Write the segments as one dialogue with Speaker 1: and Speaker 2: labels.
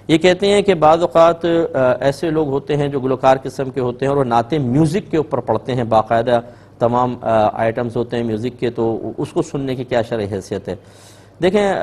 Speaker 1: یہ کہتے ہیں کہ بعض اوقات ایسے لوگ ہوتے ہیں جو گلوکار قسم کے ہوتے ہیں اور وہ نعتیں میوزک کے اوپر پڑھتے ہیں، باقاعدہ تمام آئٹمز ہوتے ہیں میوزک کے، تو اس کو سننے کی کیا شرعی حیثیت ہے؟ دیکھیں،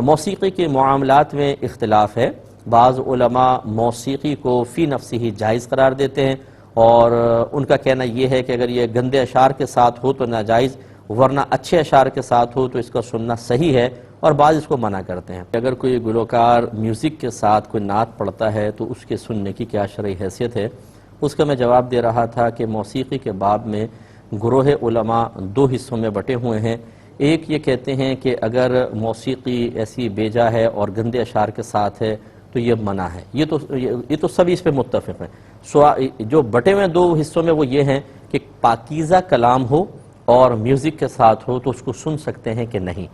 Speaker 1: موسیقی کے معاملات میں اختلاف ہے۔ بعض علماء موسیقی کو فی نفسی ہی جائز قرار دیتے ہیں، اور ان کا کہنا یہ ہے کہ اگر یہ گندے اشعار کے ساتھ ہو تو ناجائز، ورنہ اچھے اشعار کے ساتھ ہو تو اس کا سننا صحیح ہے، اور بعض اس کو منع کرتے ہیں۔ اگر کوئی گلوکار میوزک کے ساتھ کوئی نعت پڑھتا ہے تو اس کے سننے کی کیا شرعی حیثیت ہے؟ اس کا میں جواب دے رہا تھا کہ موسیقی کے باب میں گروہ علماء دو حصوں میں بٹے ہوئے ہیں۔ ایک یہ کہتے ہیں کہ اگر موسیقی ایسی بیجا ہے اور گندے اشعار کے ساتھ ہے تو یہ منع ہے، یہ تو سبھی اس پہ متفق ہیں۔ جو بٹے ہوئے دو حصوں میں وہ یہ ہیں کہ پاکیزہ کلام ہو اور میوزک کے ساتھ ہو تو اس کو سن سکتے ہیں کہ نہیں۔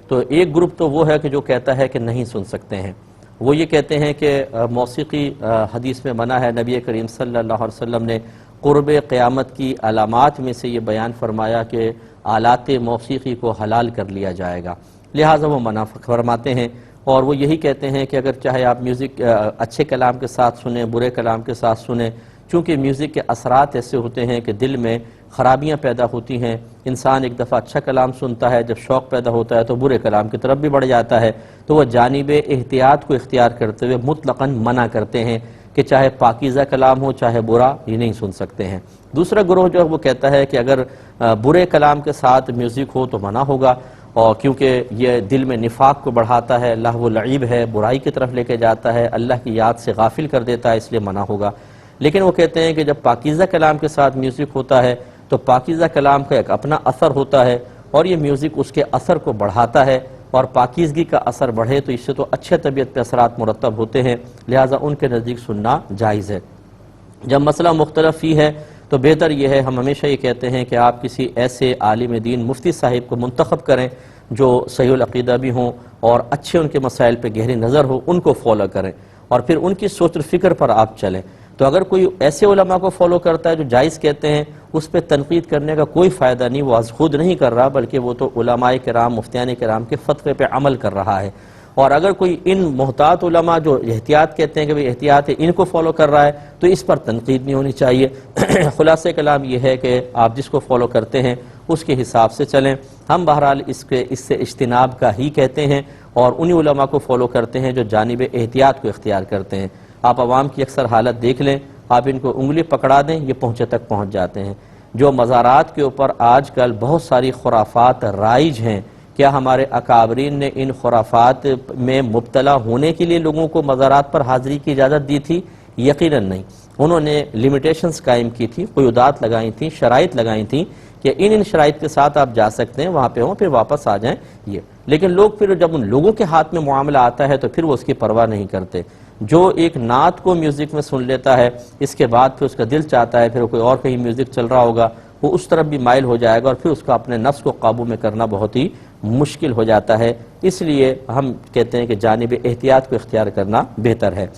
Speaker 1: تو ایک گروپ تو وہ ہے کہ جو کہتا ہے کہ نہیں سن سکتے ہیں، وہ یہ کہتے ہیں کہ موسیقی حدیث میں منع ہے۔ نبی کریم صلی اللہ علیہ وسلم نے قرب قیامت کی علامات میں سے یہ بیان فرمایا کہ آلات موسیقی کو حلال کر لیا جائے گا، لہٰذا وہ منع فرماتے ہیں۔ اور وہ یہی کہتے ہیں کہ اگر چاہے آپ میوزک اچھے کلام کے ساتھ سنیں، برے کلام کے ساتھ سنیں، چونکہ میوزک کے اثرات ایسے ہوتے ہیں کہ دل میں خرابیاں پیدا ہوتی ہیں۔ انسان ایک دفعہ اچھا کلام سنتا ہے، جب شوق پیدا ہوتا ہے تو برے کلام کی طرف بھی بڑھ جاتا ہے، تو وہ جانب احتیاط کو اختیار کرتے ہوئے مطلقاً منع کرتے ہیں کہ چاہے پاکیزہ کلام ہو چاہے برا، یہ نہیں سن سکتے ہیں۔ دوسرا گروہ جو ہے وہ کہتا ہے کہ اگر برے کلام کے ساتھ میوزک ہو تو منع ہوگا، اور کیونکہ یہ دل میں نفاق کو بڑھاتا ہے، لہو و لعب ہے، برائی کی طرف لے کے جاتا ہے، اللہ کی یاد سے غافل کر دیتا ہے، اس لیے منع ہوگا۔ لیکن وہ کہتے ہیں کہ جب پاکیزہ کلام کے ساتھ میوزک ہوتا ہے تو پاکیزہ کلام کا ایک اپنا اثر ہوتا ہے، اور یہ میوزک اس کے اثر کو بڑھاتا ہے، اور پاکیزگی کا اثر بڑھے تو اس سے تو اچھے طبیعت پہ اثرات مرتب ہوتے ہیں، لہٰذا ان کے نزدیک سننا جائز ہے۔ جب مسئلہ مختلف ہی ہے تو بہتر یہ ہے، ہم ہمیشہ یہ کہتے ہیں کہ آپ کسی ایسے عالم دین مفتی صاحب کو منتخب کریں جو صحیح العقیدہ بھی ہوں اور اچھے ان کے مسائل پہ گہری نظر ہو، ان کو فالو کریں اور پھر ان کی سوچ و فکر پر آپ چلیں۔ تو اگر کوئی ایسے علماء کو فالو کرتا ہے جو جائز کہتے ہیں، اس پہ تنقید کرنے کا کوئی فائدہ نہیں، وہ از خود نہیں کر رہا بلکہ وہ تو علماء کرام، مفتیان کرام کے فتوے پہ عمل کر رہا ہے۔ اور اگر کوئی ان محتاط علماء جو احتیاط کہتے ہیں کہ بھئی احتیاط ہے، ان کو فالو کر رہا ہے تو اس پر تنقید نہیں ہونی چاہیے۔ خلاصہ کلام یہ ہے کہ آپ جس کو فالو کرتے ہیں اس کے حساب سے چلیں۔ ہم بہرحال اس سے اجتناب کا ہی کہتے ہیں، اور انہی علماء کو فالو کرتے ہیں جو جانب احتیاط کو اختیار کرتے ہیں۔ آپ عوام کی اکثر حالت دیکھ لیں، آپ ان کو انگلی پکڑا دیں، یہ پہنچے تک پہنچ جاتے ہیں۔ جو مزارات کے اوپر آج کل بہت ساری خرافات رائج ہیں، کیا ہمارے اکابرین نے ان خرافات میں مبتلا ہونے کے لیے لوگوں کو مزارات پر حاضری کی اجازت دی تھی؟ یقیناً نہیں۔ انہوں نے لمیٹیشنز قائم کی تھی، قیودات لگائی تھیں، شرائط لگائی تھیں کہ ان شرائط کے ساتھ آپ جا سکتے ہیں، وہاں پہ ہوں، پھر واپس آ جائیں۔ یہ لیکن لوگ پھر جب ان لوگوں کے ہاتھ میں معاملہ آتا ہے تو پھر وہ اس کی پرواہ نہیں کرتے۔ جو ایک نعت کو میوزک میں سن لیتا ہے، اس کے بعد پھر اس کا دل چاہتا ہے پھر کوئی اور کہیں میوزک چل رہا ہوگا، وہ اس طرف بھی مائل ہو جائے گا، اور پھر اس کا اپنے نفس کو قابو میں کرنا بہت ہی مشکل ہو جاتا ہے۔ اس لیے ہم کہتے ہیں کہ جانب احتیاط کو اختیار کرنا بہتر ہے۔